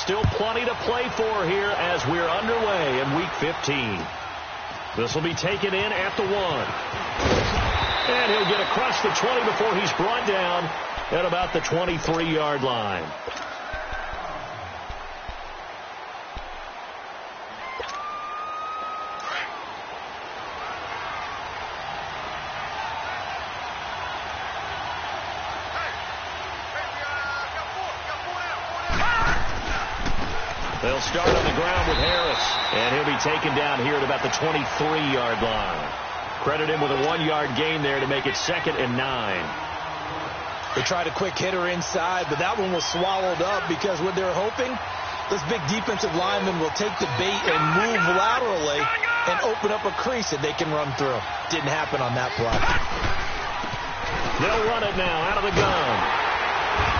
still plenty to play for here as we're underway in Week 15. This will be taken in at the 1. And he'll get across the 20 before he's brought down at about the 23-yard line. They'll start on the ground with Harris, and he'll be taken down here at about the 23-yard line. Credit him with a 1-yard gain there to make it 2nd and 9. They tried a quick hitter inside, but that one was swallowed up because what they're hoping, this big defensive lineman will take the bait and move laterally and open up a crease that they can run through. Didn't happen on that play. They'll run it now out of the gun.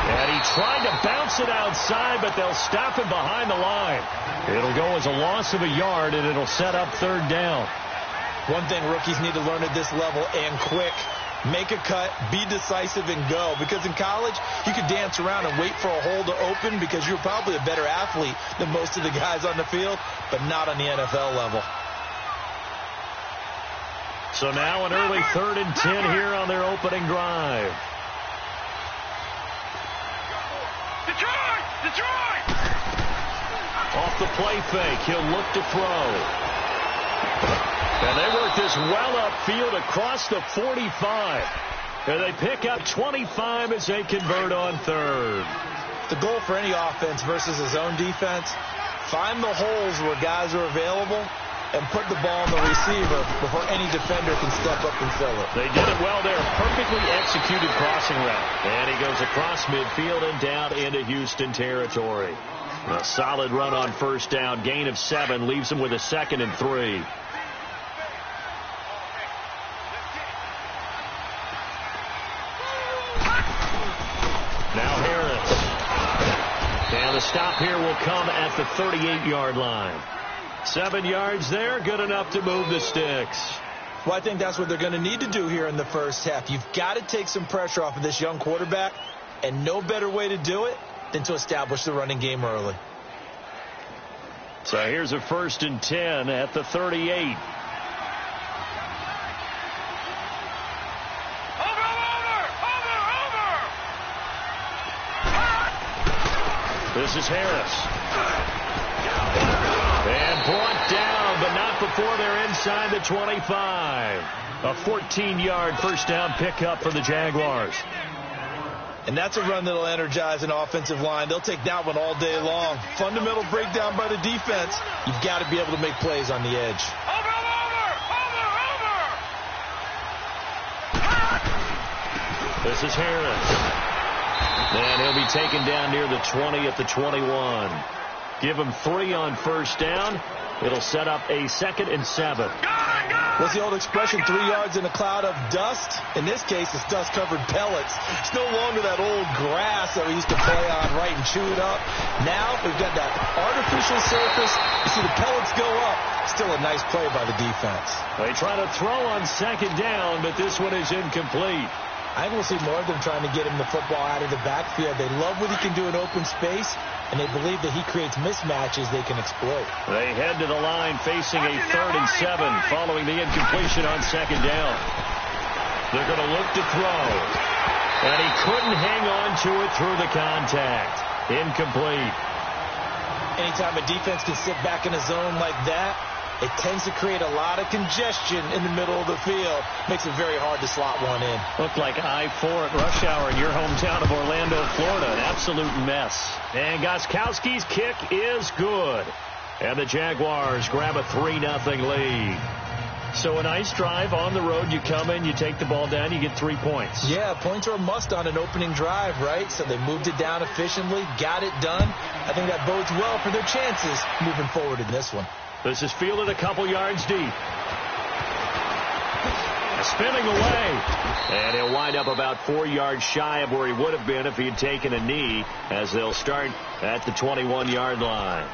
And he tried to bounce it outside, but they'll stop him behind the line. It'll go as a loss of a yard, and it'll set up 3rd down. One thing rookies need to learn at this level, and quick, make a cut, be decisive, and go. Because in college, you could dance around and wait for a hole to open because you're probably a better athlete than most of the guys on the field, but not on the NFL level. So now an early 3rd and 10 here on their opening drive. Detroit! Off the play fake, he'll look to throw. And they work this well upfield across the 45. And they pick up 25 as they convert on 3rd. The goal for any offense versus his own defense, find the holes where guys are available and put the ball on the receiver before any defender can step up and fill it. They did it well there. Perfectly executed crossing route. And he goes across midfield and down into Houston territory. A solid run on 1st down. Gain of 7 leaves him with a 2nd and 3. Now Harris. And the stop here will come at the 38-yard line. 7 yards there, good enough to move the sticks. Well, I think that's what they're going to need to do here in the first half. You've got to take some pressure off of this young quarterback, and no better way to do it than to establish the running game early. So here's a 1st and 10 at the 38. This is Harris. And brought down, but not before they're inside the 25. A 14-yard 1st down pickup for the Jaguars. And that's a run that'll energize an offensive line. They'll take that one all day long. Fundamental breakdown by the defense. You've got to be able to make plays on the edge. This is Harris. And he'll be taken down near the 20 at the 21. Give him 3 on 1st down. It'll set up a 2nd and 7. What's the old expression, 3 yards in a cloud of dust? In this case, it's dust-covered pellets. It's no longer that old grass that we used to play on, right, and chew it up. Now we've got that artificial surface. You see the pellets go up. Still a nice play by the defense. They try to throw on 2nd down, but this one is incomplete. I think we'll see more of them trying to get him the football out of the backfield. They love what he can do in open space, and they believe that he creates mismatches they can exploit. They head to the line facing a 3rd and 7 following the incompletion on 2nd down. They're going to look to throw. And he couldn't hang on to it through the contact. Incomplete. Anytime a defense can sit back in a zone like that, it tends to create a lot of congestion in the middle of the field. Makes it very hard to slot one in. Looked like I-4 at rush hour in your hometown of Orlando, Florida. An absolute mess. And Gostkowski's kick is good. And the Jaguars grab a 3-0 lead. So a nice drive on the road. You come in, you take the ball down, you get 3 points. Yeah, points are a must on an opening drive, right? So they moved it down efficiently, got it done. I think that bodes well for their chances moving forward in this one. This is fielded a couple yards deep. Spinning away. And he'll wind up about 4 yards shy of where he would have been if he had taken a knee, as they'll start at the 21-yard line.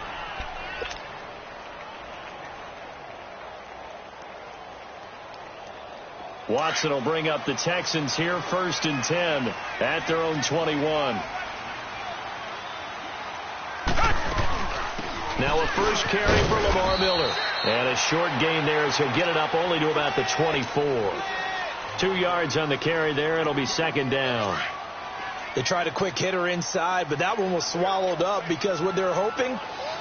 Watson will bring up the Texans here, 1st and 10 at their own 21. Now a first carry for Lamar Miller. And a short gain there as he'll get it up only to about the 24. 2 yards on the carry there. It'll be second down. They tried a quick hitter inside, but that one was swallowed up because what they're hoping,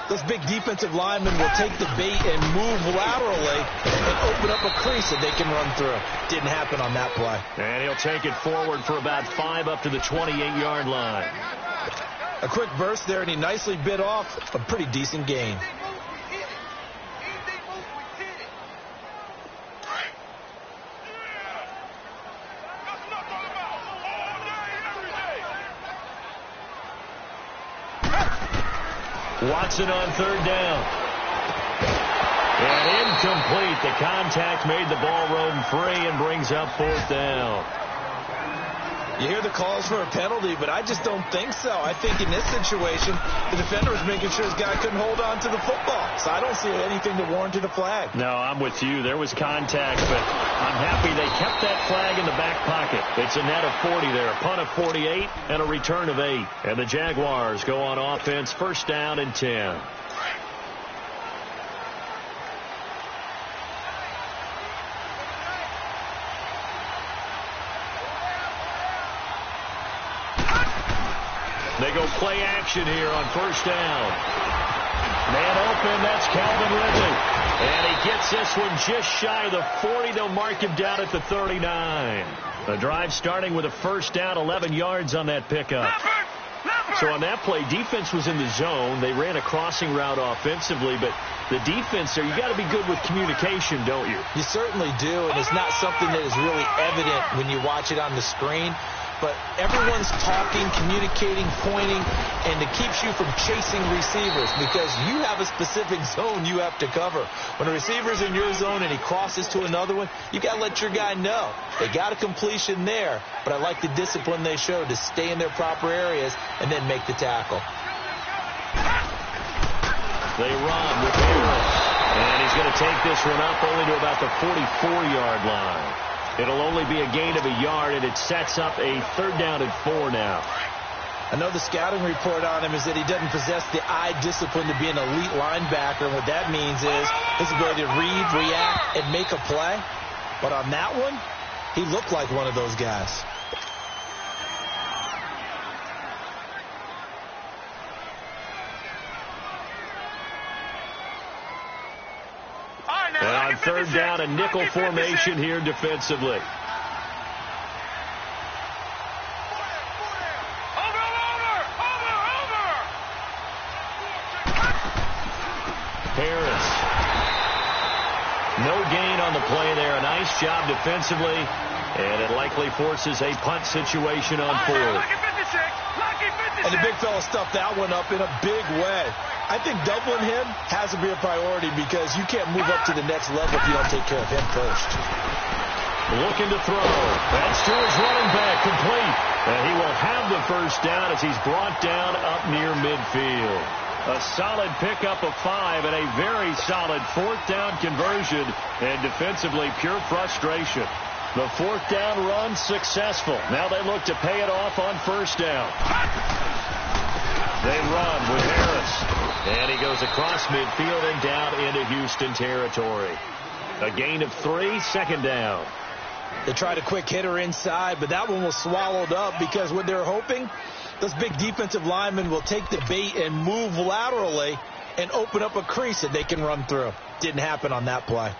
those big defensive linemen will take the bait and move laterally and open up a crease that they can run through. Didn't happen on that play. And he'll take it forward for about 5 up to the 28-yard line. A quick burst there, and he nicely bit off a pretty decent gain. Watson on third down. And incomplete. The contact made the ball roam free and brings up fourth down. You hear the calls for a penalty, but I just don't think so. I think in this situation, the defender was making sure his guy couldn't hold on to the football. So I don't see anything that warranted a flag. No, I'm with you. There was contact, but I'm happy they kept that flag in the back pocket. It's a net of 40 there, a punt of 48, and a return of 8. And the Jaguars go on offense, first down and 10. They go play action here on first down. Man open, that's Calvin Ridley. And he gets this one just shy of the 40. They'll mark him down at the 39. The drive starting with a first down, 11 yards on that pickup. So on that play, defense was in the zone. They ran a crossing route offensively, but the defense there, you got to be good with communication, don't you? You certainly do, and it's not something that is really evident when you watch it on the screen. But everyone's talking, communicating, pointing, and it keeps you from chasing receivers because you have a specific zone you have to cover. When a receiver's in your zone and he crosses to another one, you got to let your guy know. They got a completion there, but I like the discipline they showed to stay in their proper areas and then make the tackle. They run with Harris, and he's going to take this one up only to about the 44-yard line. It'll only be a gain of a yard, and it sets up a third down and 4 now. I know the scouting report on him is that he doesn't possess the eye discipline to be an elite linebacker. And what that means is his ability to read, react, and make a play. But on that one, he looked like one of those guys. And on third down, a nickel formation here defensively. Harris. No gain on the play there. A nice job defensively. And it likely forces a punt situation on fourth. And the big fella stuffed that one up in a big way. I think doubling him has to be a priority because you can't move up to the next level if you don't take care of him first. Looking to throw. That's to his running back, complete. And he will have the first down as he's brought down up near midfield. A solid pickup of 5 and a very solid fourth down conversion. And defensively, pure frustration. The fourth down run successful. Now they look to pay it off on first down. They run with Harris. And he goes across midfield and down into Houston territory. A gain of 3, second down. They tried a quick hitter inside, but that one was swallowed up because what they're hoping, those big defensive linemen will take the bait and move laterally and open up a crease that they can run through. Didn't happen on that play.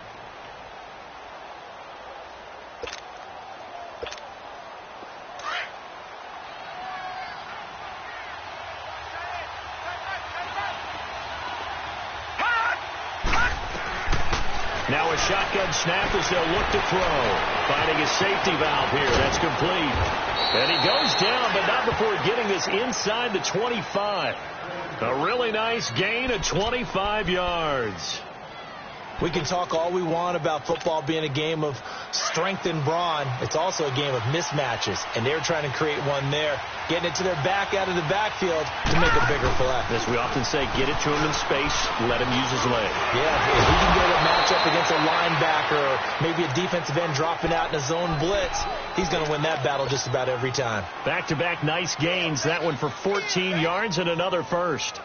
Now a shotgun snap as they'll look to throw. Finding his safety valve here. That's complete. And he goes down, but not before getting this inside the 25. A really nice gain of 25 yards. We can talk all we want about football being a game of strength and brawn. It's also a game of mismatches, and they're trying to create one there, getting it to their back out of the backfield to make a bigger play. As we often say, get it to him in space, let him use his leg. Yeah, if he can get a matchup against a linebacker or maybe a defensive end dropping out in a zone blitz, he's going to win that battle just about every time. Back-to-back nice gains, that one for 14 yards and another first.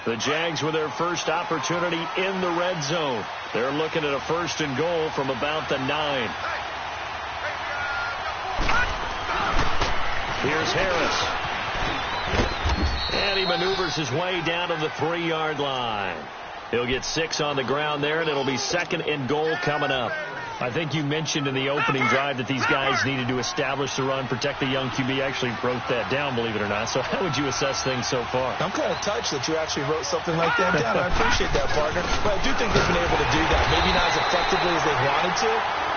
The Jags with their first opportunity in the red zone. They're looking at a 1st and goal from about the 9. Here's Harris. And he maneuvers his way down to the 3-yard line. He'll get 6 on the ground there, and it'll be 2nd and goal coming up. I think you mentioned in the opening drive that these guys needed to establish the run, protect the young QB. Actually wrote that down, believe it or not. So how would you assess things so far? I'm kind of touched that you actually wrote something like that down. I appreciate that, partner. But I do think they've been able to do that. Maybe not as effectively as they wanted to,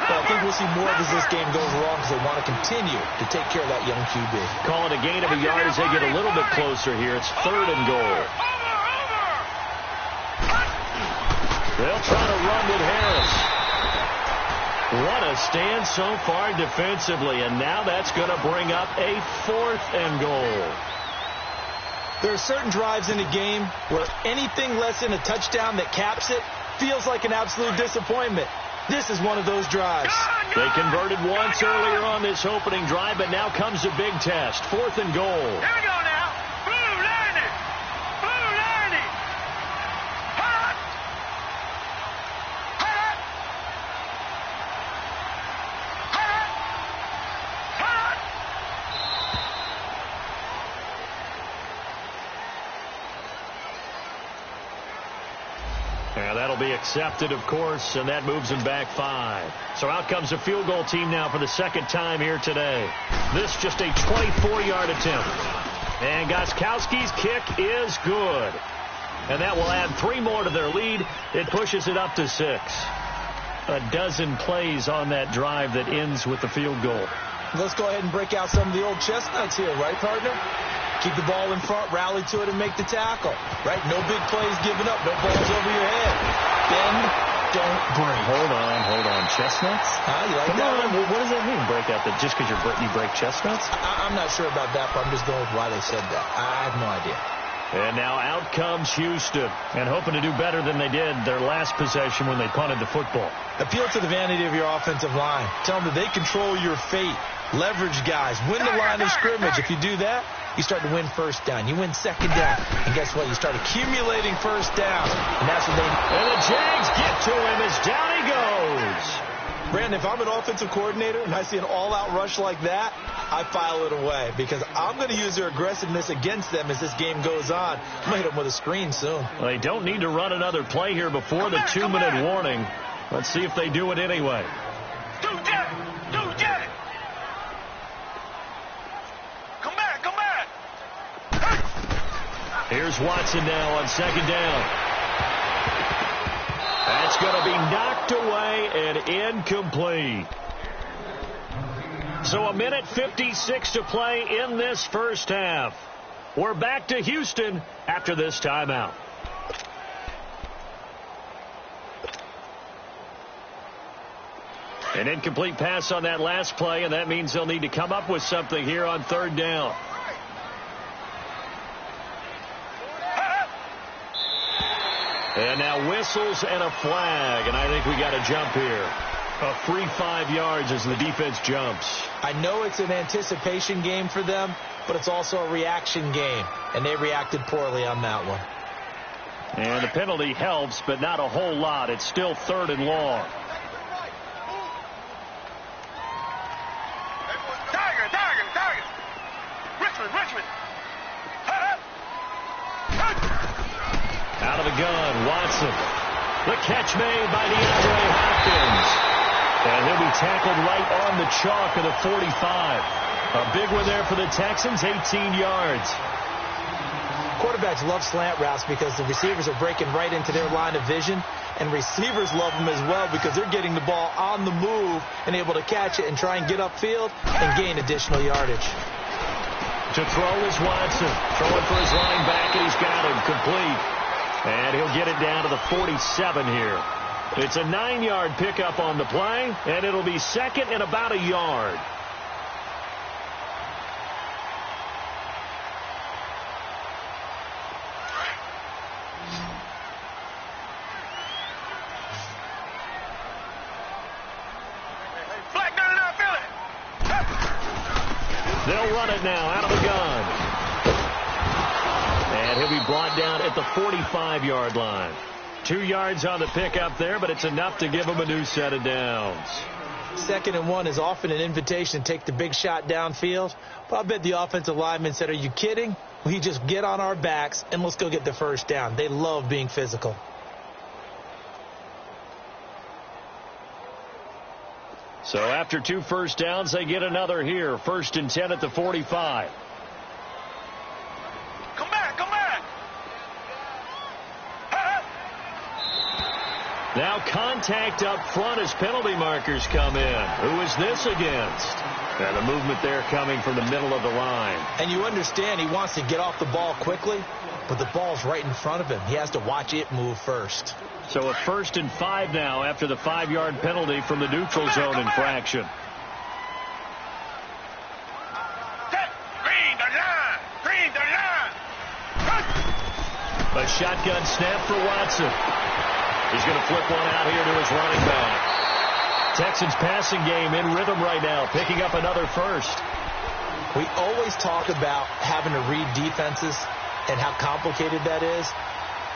but I think we'll see more as this game goes along because they want to continue to take care of that young QB. Call it a gain of a yard as they get a little bit closer here. It's 3rd and goal. They'll try to run with Harris. What a stand so far defensively, and now that's going to bring up a 4th and goal. There are certain drives in a game where anything less than a touchdown that caps it feels like an absolute disappointment. This is one of those drives. They converted once earlier on this opening drive, but now comes a big test. 4th and goal. Here we go now. Blue Lanny. Blue Lanny. Hot. Hot. Hot. Hot. Yeah, that'll be accepted, of course, and that moves them back 5. So out comes a field goal team now for the 2nd time here today. This just a 24-yard attempt. And Gostkowski's kick is good. And that will add 3 more to their lead. It pushes it up to 6. A dozen plays on that drive that ends with the field goal. Let's go ahead and break out some of the old chestnuts here, right, partner? Keep the ball in front, rally to it, and make the tackle. Right? No big plays given up. No balls over your head. Bend, don't break. Hold on. Chestnuts? You like Come that on. one? What does that mean, break out? That just because you break chestnuts? I'm not sure about that, but I'm just going with why they said that. I have no idea. And now out comes Houston, and hoping to do better than they did their last possession when they punted the football. Appeal to the vanity of your offensive line. Tell them that they control your fate. Leverage guys. Win the line of scrimmage. If you do that, you start to win 1st down. You win 2nd down. And guess what? You start accumulating 1st down. And that's what they... And the Jags get to him as down he goes. Brandon, if I'm an offensive coordinator and I see an all-out rush like that, I file it away because I'm going to use their aggressiveness against them as this game goes on. I'm going to hit them with a screen soon. Well, they don't need to run another play here before the 2-minute warning. Let's see if they do it anyway. Do get it. Come back. Here's Watson now on 2nd down. That's going to be knocked away and incomplete. So 1:56 to play in this 1st half. We're back to Houston after this timeout. An incomplete pass on that last play, and that means they'll need to come up with something here on 3rd down. And now whistles and a flag, and I think we got a jump here. A free 5 yards as the defense jumps. I know it's an anticipation game for them, but it's also a reaction game, and they reacted poorly on that one. And the penalty helps, but not a whole lot. It's still 3rd and long. Tiger. Richmond. Out of the gun, Watson. The catch made by DeAndre Hopkins. And he'll be tackled right on the chalk of the 45. A big one there for the Texans, 18 yards. Quarterbacks love slant routes because the receivers are breaking right into their line of vision, and receivers love them as well because they're getting the ball on the move and able to catch it and try and get upfield and gain additional yardage. To throw is Watson. Throwing for his linebacker. He's got him complete. And he'll get it down to the 47 here. It's a 9-yard pickup on the play, and it'll be 2nd and about a yard. They'll run it now out of the gun. And he'll be brought down at the 45-yard line. 2 yards on the pickup there, but it's enough to give him a new set of downs. 2nd and 1 is often an invitation to take the big shot downfield. But I bet the offensive lineman said, are you kidding? We just get on our backs and let's go get the first down. They love being physical. So after 2 first downs, they get another here. 1st and 10 at the 45. Come back, come back. Now contact up front as penalty markers come in. Who is this against? And the movement there coming from the middle of the line. And you understand he wants to get off the ball quickly, but the ball's right in front of him. He has to watch it move first. So a 1st and 5 now after the 5-yard penalty from the neutral zone infraction. Green the line. Green the line. A shotgun snap for Watson. He's going to flip one out here to his running back. Texans passing game in rhythm right now, picking up another first. We always talk about having to read defenses and how complicated that is.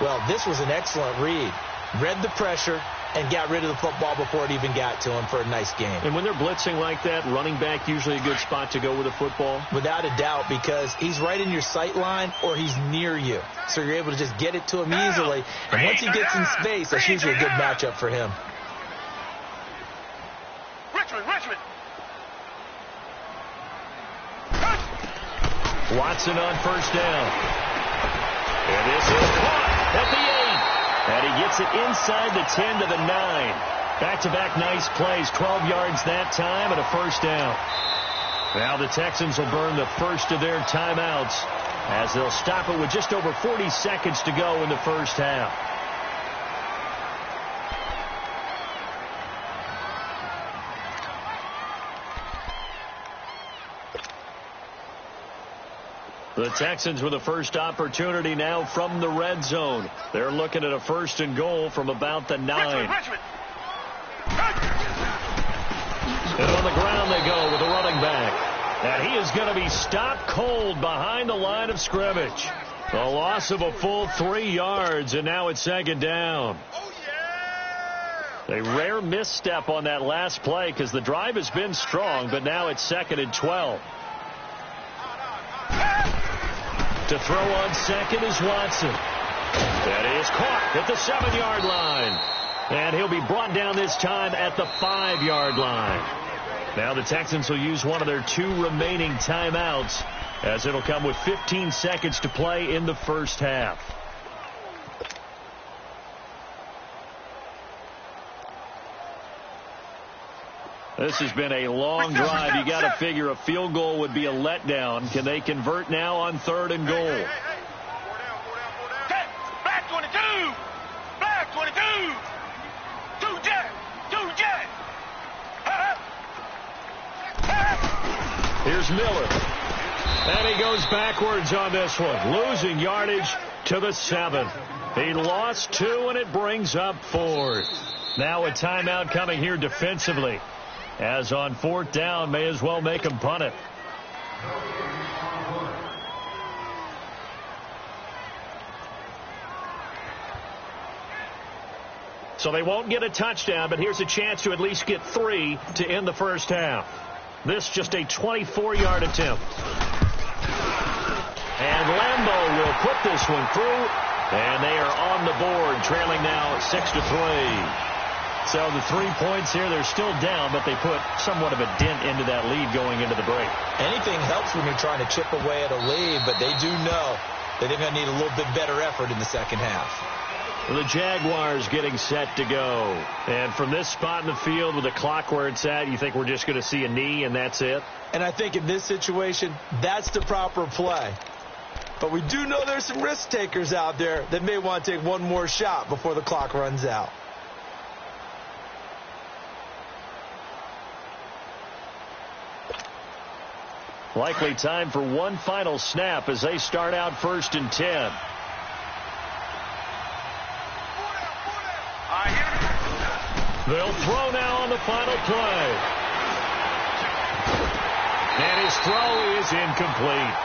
Well, this was an excellent read. Read the pressure and got rid of the football before it even got to him for a nice game. And when they're blitzing like that, running back usually a good spot to go with a football? Without a doubt, because he's right in your sight line or he's near you. So you're able to just get it to him easily. And once he gets in space, that's usually a good matchup for him. Richmond. Watson on 1st down. And this is caught at the 8. And he gets it inside the 10 to the 9. Back-to-back nice plays, 12 yards that time and a 1st down. Now the Texans will burn the first of their timeouts as they'll stop it with just over 40 seconds to go in the first half. The Texans with the first opportunity now from the red zone. They're looking at a 1st and goal from about the 9. Richmond. And on the ground they go with the running back. And he is going to be stopped cold behind the line of scrimmage. A loss of a full 3 yards, and now it's 2nd down. A rare misstep on that last play because the drive has been strong, but now it's 2nd and 12. To throw on 2nd is Watson. That is caught at the 7-yard line. And he'll be brought down this time at the 5-yard line. Now the Texans will use one of their 2 remaining timeouts as it'll come with 15 seconds to play in the first half. This has been a long drive. You got to figure a field goal would be a letdown. Can they convert now on 3rd and goal? Back 22. Back 22. 2 jet. Here's Miller. And he goes backwards on this one, losing yardage to the 7. He lost 2, and it brings up 4th. Now a timeout coming here defensively. As on 4th down, may as well make him punt it. So they won't get a touchdown, but here's a chance to at least get 3 to end the first half. This just a 24-yard attempt. And Lambeau will put this one through, and they are on the board, trailing now 6-3. So the 3 points here, they're still down, but they put somewhat of a dent into that lead going into the break. Anything helps when you're trying to chip away at a lead, but they do know that they're going to need a little bit better effort in the second half. The Jaguars getting set to go. And from this spot in the field with the clock where it's at, you think we're just going to see a knee and that's it? And I think in this situation, that's the proper play. But we do know there's some risk takers out there that may want to take one more shot before the clock runs out. Likely time for one final snap as they start out 1st and 10. They'll throw now on the final play. And his throw is incomplete.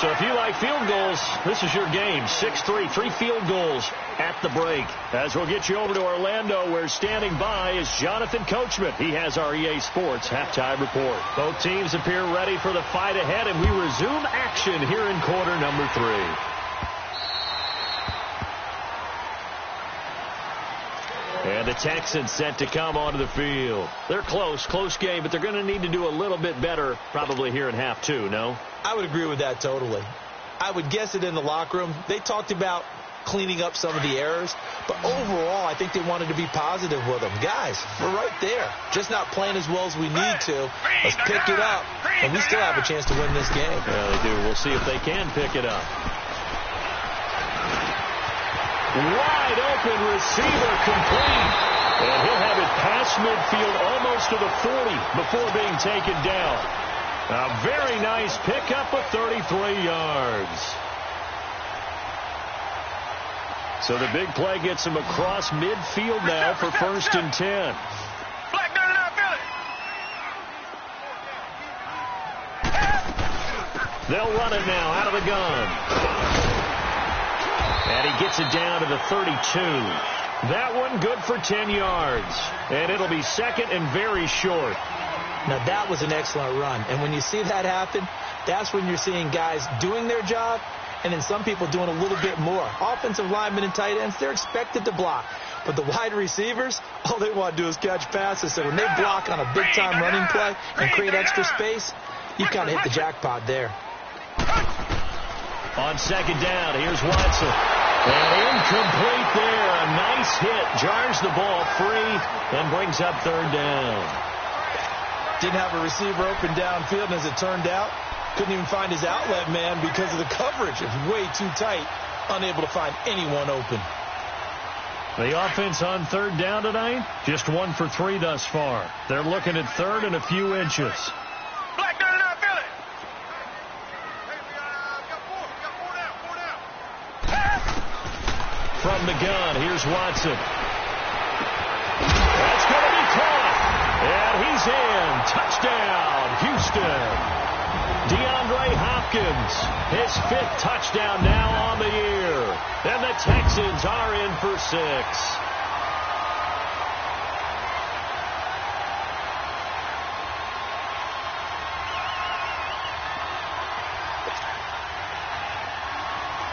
So if you like field goals, this is your game. 6-3, 3 field goals at the break. As we'll get you over to Orlando, where standing by is Jonathan Coachman. He has our EA Sports halftime report. Both teams appear ready for the fight ahead, and we resume action here in quarter number 3. And the Texans set to come onto the field. They're close game, but they're going to need to do a little bit better probably here in half 2, no? I would agree with that totally. I would guess it in the locker room. They talked about cleaning up some of the errors, but overall I think they wanted to be positive with them. Guys, we're right there. Just not playing as well as we need to. Let's pick it up, and we still have a chance to win this game. Yeah, they do. We'll see if they can pick it up. Wide open receiver complete. And he'll have it past midfield almost to the 40 before being taken down. A very nice pickup of 33 yards. So the big play gets him across midfield now for 1st and 10. They'll run it now out of the gun. And he gets it down to the 32. That one good for 10 yards. And it'll be 2nd and very short. Now, that was an excellent run. And when you see that happen, that's when you're seeing guys doing their job and then some people doing a little bit more. Offensive linemen and tight ends, they're expected to block. But the wide receivers, all they want to do is catch passes. So when they block on a big-time running play and create extra space, you kind of hit the jackpot there. On 2nd down, here's Watson. And incomplete there. A nice hit. Jars the ball free and brings up 3rd down. Didn't have a receiver open downfield, and as it turned out, couldn't even find his outlet man because of the coverage. It's way too tight. Unable to find anyone open. The offense on 3rd down tonight, just 1 for 3 thus far. They're looking at 3rd and a few inches. From the gun, here's Watson. That's going to be caught. And he's in. Touchdown, Houston. DeAndre Hopkins, his 5th touchdown now on the year. And the Texans are in for 6.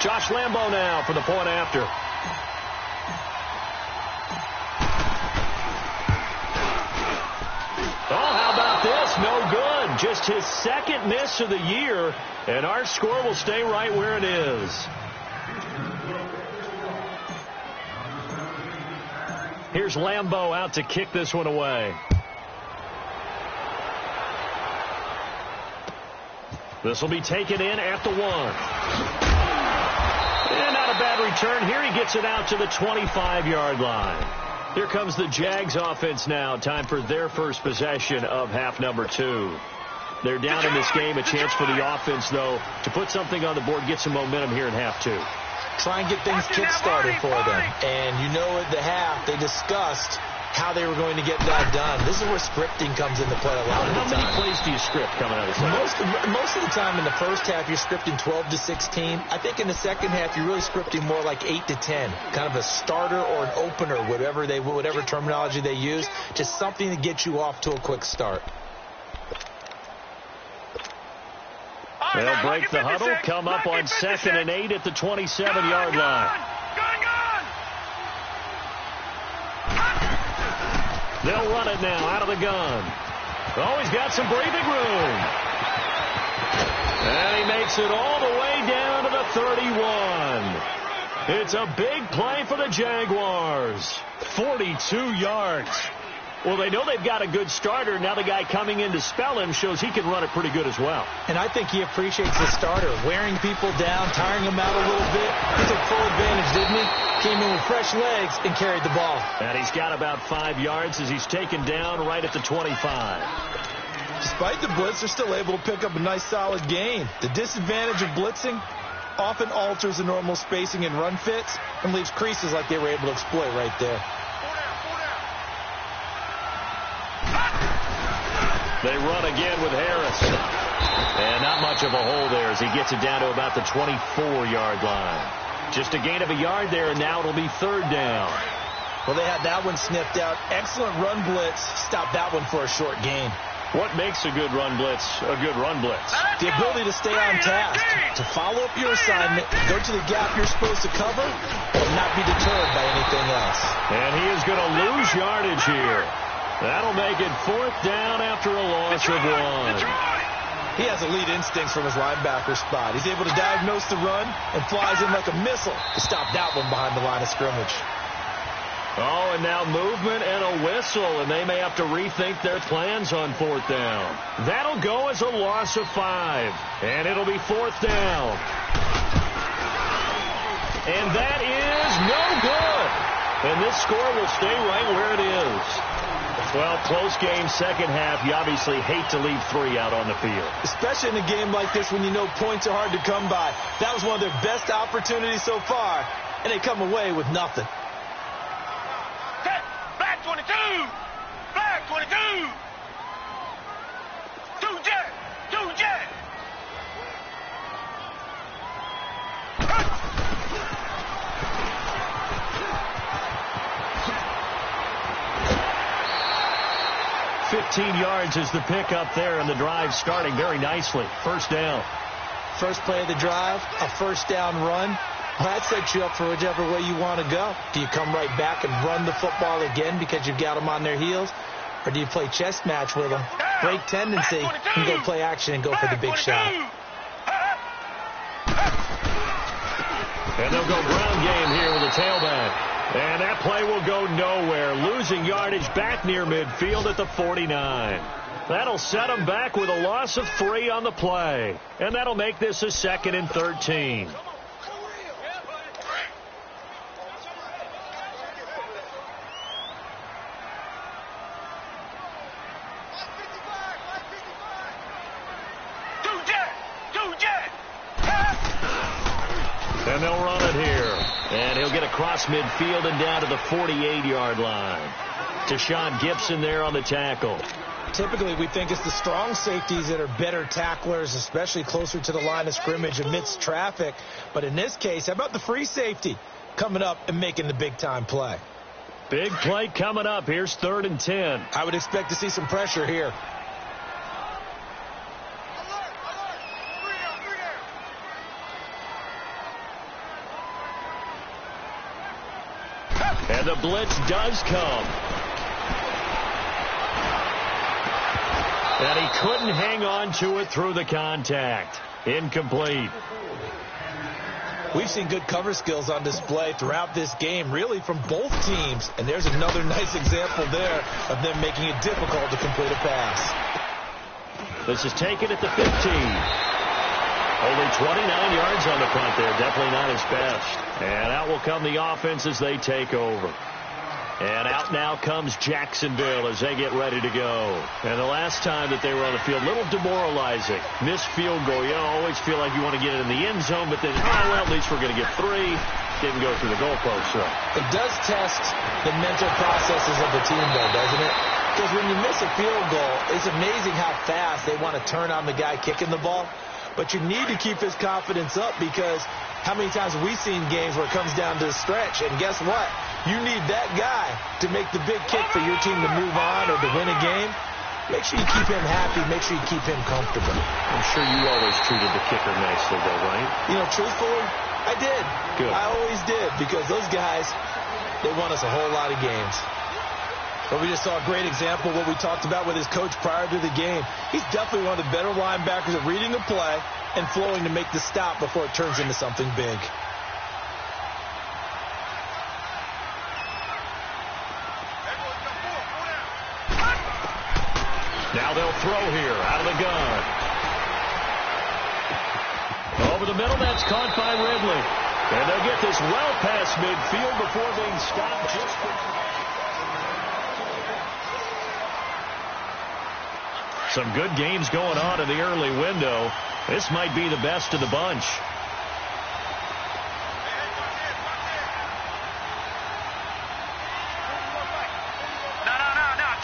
Josh Lambo now for the point after. Oh, how about this? No good. Just his 2nd miss of the year, and our score will stay right where it is. Here's Lambo out to kick this one away. This will be taken in at the 1. And not a bad return here. He gets it out to the 25-yard line. Here comes the Jags offense now. Time for their first possession of half number 2. They're down in this game. A chance for the offense, though, to put something on the board, get some momentum here in half 2. Try and get things kick-started for them. And you know at the half, they discussed how they were going to get that done. This is where scripting comes into play a lot of the time. How many plays do you script coming out of the second? Most of the time in the first half, you're scripting 12 to 16. I think in the second half, you're really scripting more like 8 to 10. Kind of a starter or an opener, whatever terminology they use. Just something to get you off to a quick start. They'll break the huddle, come up on 2nd and 8 at the 27-yard line. They'll run it now out of the gun. Oh, he's got some breathing room. And he makes it all the way down to the 31. It's a big play for the Jaguars. 42 yards. Well, they know they've got a good starter. Now the guy coming in to spell him shows he can run it pretty good as well. And I think he appreciates the starter, wearing people down, tiring them out a little bit. He took full advantage, didn't he? Came in with fresh legs and carried the ball. And he's got about 5 yards as he's taken down right at the 25. Despite the blitz, they're still able to pick up a nice, solid gain. The disadvantage of blitzing often alters the normal spacing and run fits and leaves creases like they were able to exploit right there. They run again with Harris. And not much of a hole there as he gets it down to about the 24-yard line. Just a gain of a yard there, and now it'll be third down. Well, they had that one sniffed out. Excellent run blitz. Stopped that one for a short gain. What makes a good run blitz a good run blitz? The ability to stay on task, to follow up your assignment, go to the gap you're supposed to cover, and not be deterred by anything else. And he is going to lose yardage here. That'll make it fourth down after a loss of one. He has elite instincts from his linebacker spot. He's able to diagnose the run and flies in like a missile to stop that one behind the line of scrimmage. Oh, and now movement and a whistle, and they may have to rethink their plans on fourth down. That'll go as a loss of 5, and it'll be fourth down. And that is no good. And this score will stay right where it is. Well, close game, second half. You obviously hate to leave 3 out on the field. Especially in a game like this when you know points are hard to come by. That was one of their best opportunities so far, and they come away with nothing. Black 22! Black 22! Two jet! Two jet! 15 yards is the pickup there, and the drive starting very nicely. First down. First play of the drive, a first down run. Well, that sets you up for whichever way you want to go. Do you come right back and run the football again because you've got them on their heels? Or do you play chess match with them, break tendency, and go play action and go for the big shot? And they'll go ground game here with a tailback. And that play will go nowhere, losing yardage back near midfield at the 49. That'll set them back with a loss of 3 on the play. And that'll make this a 2nd and 13. And they'll run it here. And he'll get across midfield and down to the 48-yard line. Deshaun Gibson there on the tackle. Typically, we think it's the strong safeties that are better tacklers, especially closer to the line of scrimmage amidst traffic. But in this case, how about the free safety coming up and making the big-time play? Big play coming up. Here's 3rd and 10. I would expect to see some pressure here. And the blitz does come. And he couldn't hang on to it through the contact. Incomplete. We've seen good cover skills on display throughout this game, really from both teams. And there's another nice example there of them making it difficult to complete a pass. This is taken at the 15. Only 29 yards on the front there. Definitely not his best. And out will come the offense as they take over. And out now comes Jacksonville as they get ready to go. And the last time that they were on the field, a little demoralizing. Missed field goal. You always feel like you want to get it in the end zone, but then, well, at least we're going to get 3. Didn't go through the goalpost, so. It does test the mental processes of the team, though, doesn't it? Because when you miss a field goal, it's amazing how fast they want to turn on the guy kicking the ball. But you need to keep his confidence up because how many times have we seen games where it comes down to the stretch? And guess what? You need that guy to make the big kick for your team to move on or to win a game. Make sure you keep him happy. Make sure you keep him comfortable. I'm sure you always treated the kicker nicely, though, right? You know, truthfully, I did. Good. I always did because those guys, they won us a whole lot of games. But we just saw a great example of what we talked about with his coach prior to the game. He's definitely one of the better linebackers at reading a play and flowing to make the stop before it turns into something big. Now they'll throw here out of the gun. Over the middle, that's caught by Ridley. And they'll get this well past midfield before being stopped just before. Some good games going on in the early window. This might be the best of the bunch. No.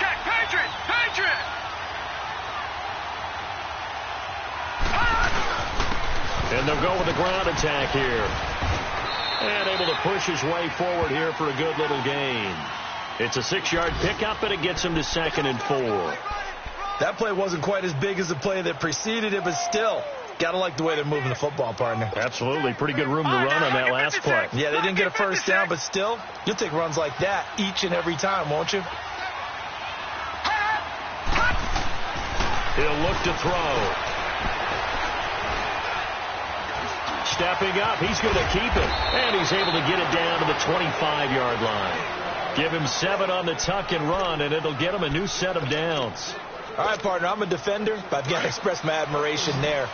Check. Patriot. And they'll go with the ground attack here. And able to push his way forward here for a good little gain. It's a 6-yard pickup, and it gets him to 2nd and 4. That play wasn't quite as big as the play that preceded it, but still, got to like the way they're moving the football, partner. Absolutely. Pretty good room to run on that last play. Yeah, they didn't get a first down, but still, you'll take runs like that each and every time, won't you? He'll look to throw. Stepping up, he's going to keep it. And he's able to get it down to the 25-yard line. Give him 7 on the tuck and run, and it'll get him a new set of downs. All right, partner, I'm a defender, but I've got to express my admiration there.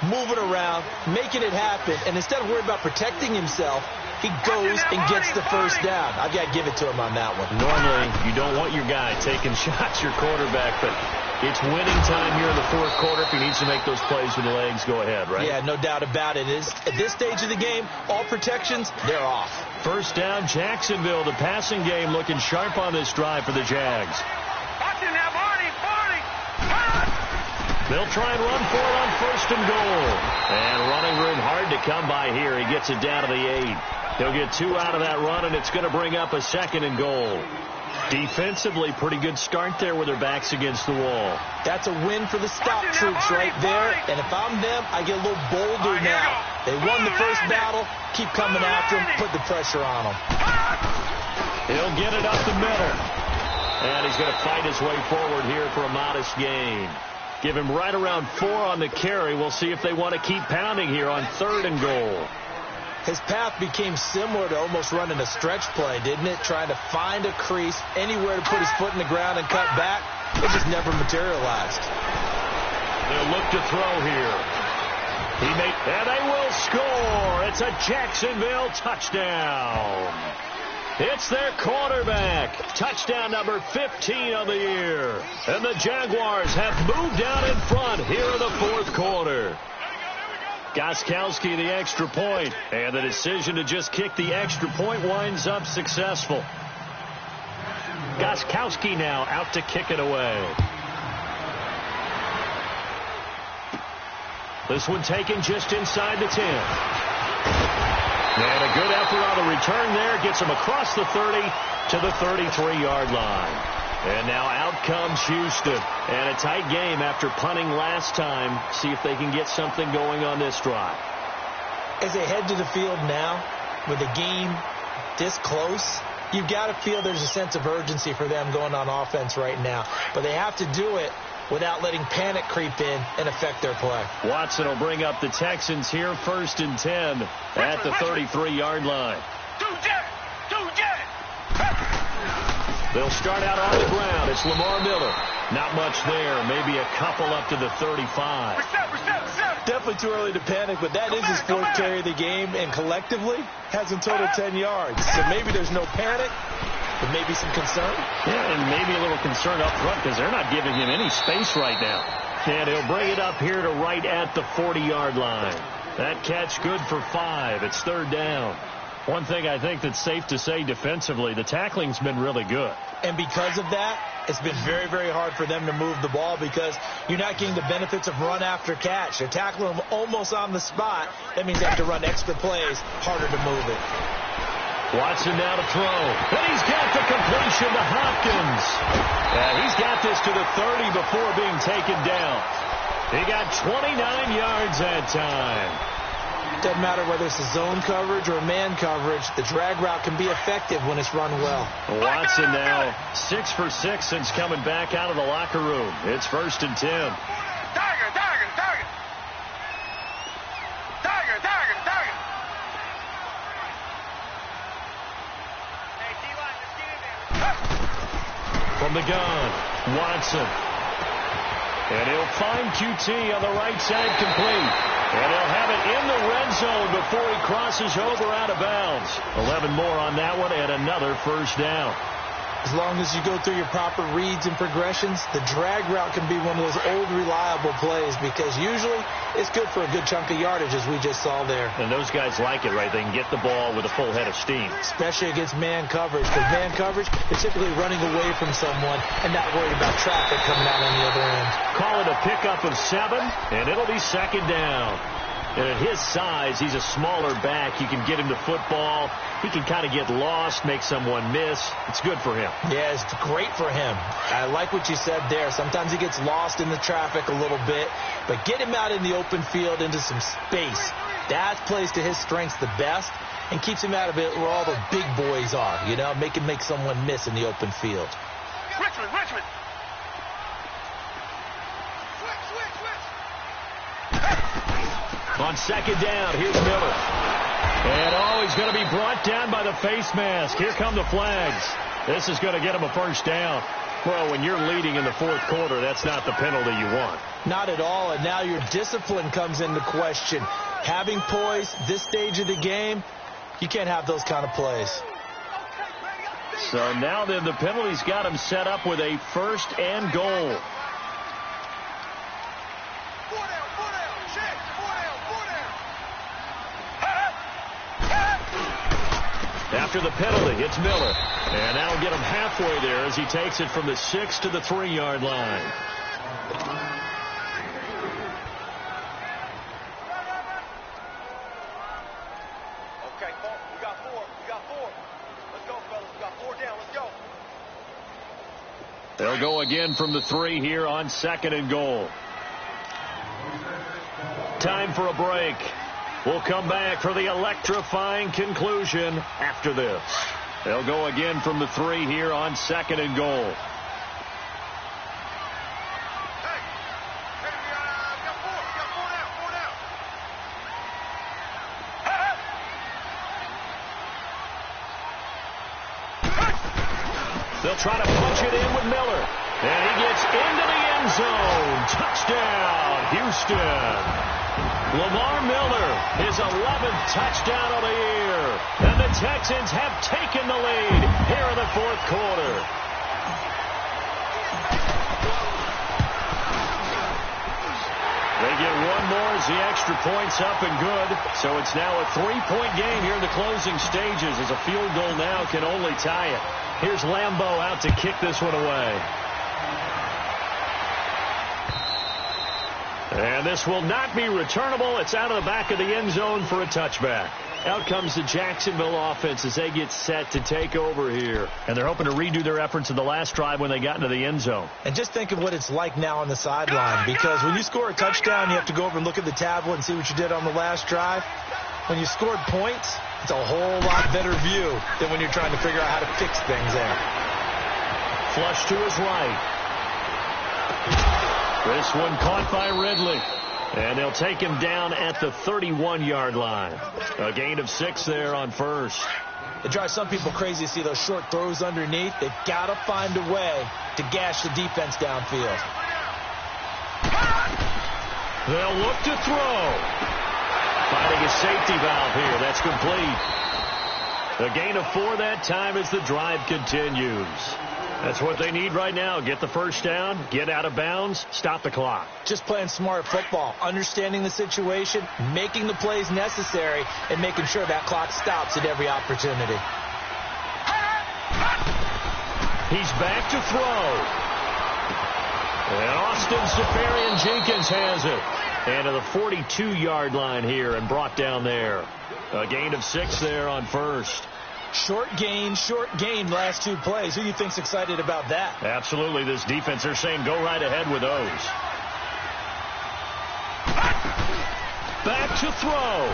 Moving around, making it happen, and instead of worrying about protecting himself, he goes and gets the first down. I've got to give it to him on that one. Normally, you don't want your guy taking shots, your quarterback, but it's winning time here in the fourth quarter. If he needs to make those plays with the legs, go ahead, right? Yeah, no doubt about it. At this stage of the game, all protections, they're off. First down, Jacksonville. The passing game looking sharp on this drive for the Jags. They'll try and run for it on 1st and goal. And running room hard to come by here. He gets it down to the 8. He'll get 2 out of that run, and it's going to bring up a 2nd and goal. Defensively, pretty good start there with their backs against the wall. That's a win for the stop troops right there. And if I'm them, I get a little bolder now. They won the first battle. Keep coming after them. Put the pressure on them. He'll get it up the middle. And he's going to fight his way forward here for a modest gain. Give him right around 4 on the carry. We'll see if they want to keep pounding here on 3rd and goal. His path became similar to almost running a stretch play, didn't it? Trying to find a crease, anywhere to put his foot in the ground and cut back. It just never materialized. They'll look to throw here. And they will score. It's a Jacksonville touchdown. It's their quarterback. Touchdown number 15 of the year. And the Jaguars have moved out in front here in the fourth quarter. Gostkowski the extra point. And the decision to just kick the extra point winds up successful. Gostkowski now out to kick it away. This one taken just inside the 10. And a good effort on the return there. Gets him across the 30 to the 33-yard line. And now out comes Houston. And a tight game after punting last time. See if they can get something going on this drive. As they head to the field now, with the game this close, you've got to feel there's a sense of urgency for them going on offense right now. But they have to do it without letting panic creep in and affect their play. Watson will bring up the Texans here, 1st and 10 at the 33-yard line. They'll start out on the ground. It's Lamar Miller. Not much there. Maybe a couple up to the 35. Definitely too early to panic, but that is his 4th carry of the game, and collectively has in total 10 yards. So maybe there's no panic, but maybe some concern. Yeah, and maybe a little concern up front because they're not giving him any space right now. And he'll bring it up here to right at the 40-yard line. That catch good for 5. It's 3rd down. One thing I think that's safe to say defensively, the tackling's been really good. And because of that, it's been very, very hard for them to move the ball because you're not getting the benefits of run after catch. They're tackling them almost on the spot. That means they have to run extra plays, harder to move it. Watson now to throw. And he's got the completion to Hopkins. And he's got this to the 30 before being taken down. He got 29 yards that time. Doesn't matter whether it's a zone coverage or a man coverage, the drag route can be effective when it's run well. Watson now 6 for 6 since coming back out of the locker room. It's 1st and 10. From the gun, Watson. And he'll find QT on the right side complete. And he'll have it in the red zone before he crosses over out of bounds. 11 more on that one and another 1st down. As long as you go through your proper reads and progressions, the drag route can be one of those old reliable plays because usually it's good for a good chunk of yardage as we just saw there. And those guys like it, right? They can get the ball with a full head of steam. Especially against man coverage. Because man coverage, they're typically running away from someone and not worried about traffic coming out on the other end. Call it a pickup of 7, and it'll be 2nd down. And at his size, he's a smaller back. You can get him the football. He can kind of get lost, make someone miss. It's good for him. Yeah, it's great for him. I like what you said there. Sometimes he gets lost in the traffic a little bit, but get him out in the open field into some space. That plays to his strengths the best and keeps him out of it where all the big boys are, you know, make someone miss in the open field. Richmond. On second down, here's Miller. And, he's going to be brought down by the face mask. Here come the flags. This is going to get him a first down. Well, when you're leading in the fourth quarter, that's not the penalty you want. Not at all, and now your discipline comes into question. Having poise this stage of the game, you can't have those kind of plays. So now then the penalty's got him set up with a first and goal. After the penalty, it's Miller. And that'll get him halfway there as he takes it from the 6 to the 3-yard line. Okay, we got four. Let's go, fellas. We got 4 down. Let's go. They'll go again from the 3 here on second and goal. Time for a break. We'll come back for the electrifying conclusion after this. They'll go again from the 3 here on second and goal. Hey, we got 4. We got 4 down. They'll try to punch it in with Miller. And he gets into the end zone. Touchdown, Houston. Lamar Miller, his 11th touchdown of the year. And the Texans have taken the lead here in the fourth quarter. They get one more as the extra point's up and good. So it's now a 3-point game here in the closing stages as a field goal now can only tie it. Here's Lambeau out to kick this one away. And this will not be returnable. It's out of the back of the end zone for a touchback. Out comes the Jacksonville offense as they get set to take over here. And they're hoping to redo their efforts in the last drive when they got into the end zone. And just think of what it's like now on the sideline, because when you score a touchdown, you have to go over and look at the tablet and see what you did on the last drive. When you scored points, it's a whole lot better view than when you're trying to figure out how to fix things there. Flush to his right. This one caught by Ridley. And they'll take him down at the 31-yard line. A gain of 6 there on first. It drives some people crazy to see those short throws underneath. They've got to find a way to gash the defense downfield. They'll look to throw. Finding a safety valve here. That's complete. A gain of 4 that time as the drive continues. That's what they need right now. Get the first down, get out of bounds, stop the clock. Just playing smart football, understanding the situation, making the plays necessary, and making sure that clock stops at every opportunity. He's back to throw. And Austin Seferian-Jenkins has it. And to the 42-yard line here and brought down there. A gain of 6 there on first. Short gain, last 2 plays. Who do you think's excited about that? Absolutely. This defense, they're saying go right ahead with those. Back to throw.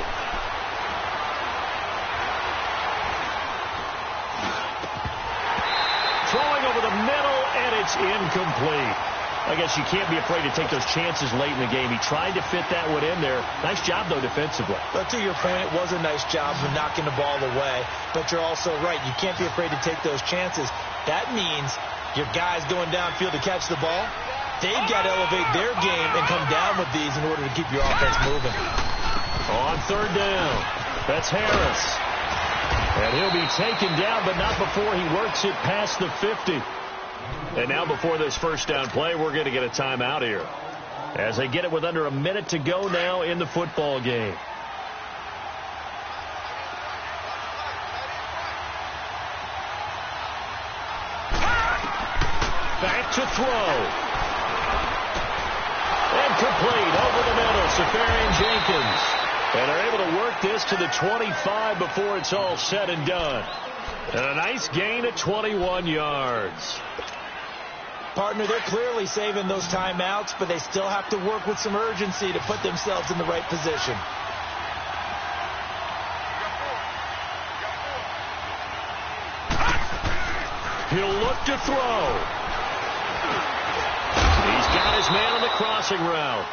Throwing over the middle, and it's incomplete. I guess you can't be afraid to take those chances late in the game. He tried to fit that one in there. Nice job, though, defensively. But to your point, it was a nice job of knocking the ball away. But you're also right. You can't be afraid to take those chances. That means your guys going downfield to catch the ball, they've got to elevate their game and come down with these in order to keep your offense moving. On third down, that's Harris. And he'll be taken down, but not before he works it past the 50. And now before this first down play, we're going to get a timeout here. As they get it with under a minute to go now in the football game. Back to throw. And complete over the middle. Seferian-Jenkins. And they're able to work this to the 25 before it's all said and done. And a nice gain of 21 yards. Partner, they're clearly saving those timeouts, but they still have to work with some urgency to put themselves in the right position. He'll look to throw. He's got his man on the crossing route.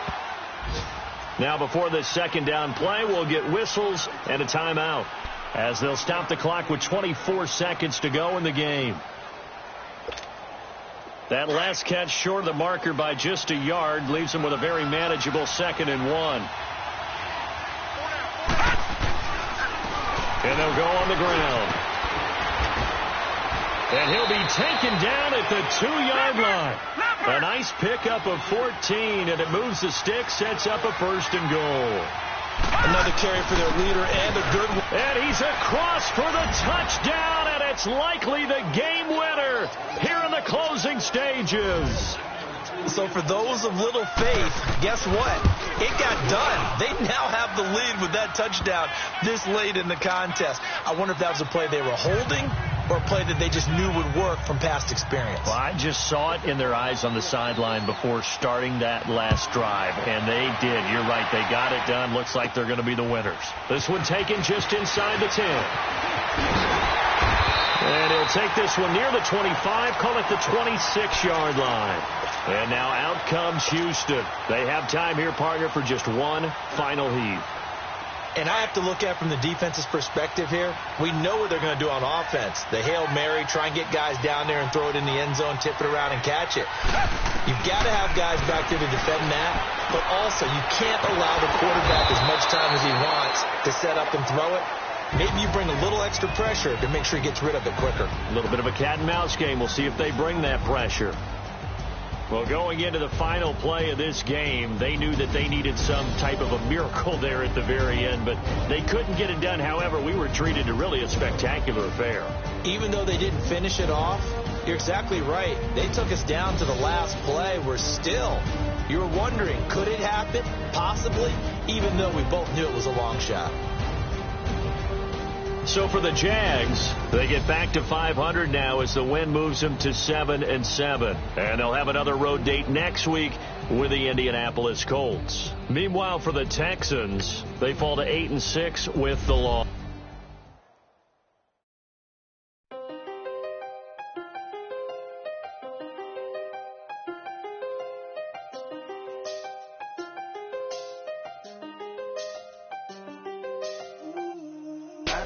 Now before this second down play, we'll get whistles and a timeout as they'll stop the clock with 24 seconds to go in the game. That last catch short of the marker by just a yard leaves him with a very manageable 2nd and 1. And they'll go on the ground. And he'll be taken down at the 2-yard line. A nice pickup of 14, and it moves the stick, sets up a 1st and goal. Another carry for their leader and a good one. And he's across for the touchdown, and it's likely the game winner here in the closing stages. So for those of little faith, guess what? It got done. They now have the lead with that touchdown this late in the contest. I wonder if that was a play they were holding or a play that they just knew would work from past experience. Well, I just saw it in their eyes on the sideline before starting that last drive, and they did. You're right. They got it done. Looks like they're going to be the winners. This one taken just inside the 10. And he'll take this one near the 25, call it the 26-yard line. And now out comes Houston. They have time here, partner, for just one final heave. And I have to look at it from the defense's perspective here. We know what they're going to do on offense. The Hail Mary, try and get guys down there and throw it in the end zone, tip it around and catch it. You've got to have guys back there to defend that, but also you can't allow the quarterback as much time as he wants to set up and throw it. Maybe you bring a little extra pressure to make sure he gets rid of it quicker. A little bit of a cat and mouse game. We'll see if they bring that pressure. Well, going into the final play of this game, they knew that they needed some type of a miracle there at the very end, but they couldn't get it done. However, we were treated to really a spectacular affair. Even though they didn't finish it off, you're exactly right. They took us down to the last play. We're still, you were wondering, could it happen? Possibly, even though we both knew it was a long shot. So for the Jags, they get back to 500 now as the win moves them to 7-7. And they'll have another road date next week with the Indianapolis Colts. Meanwhile, for the Texans, they fall to 8-6 with the loss.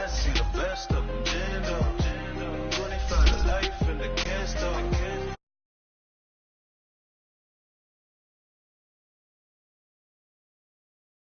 See the best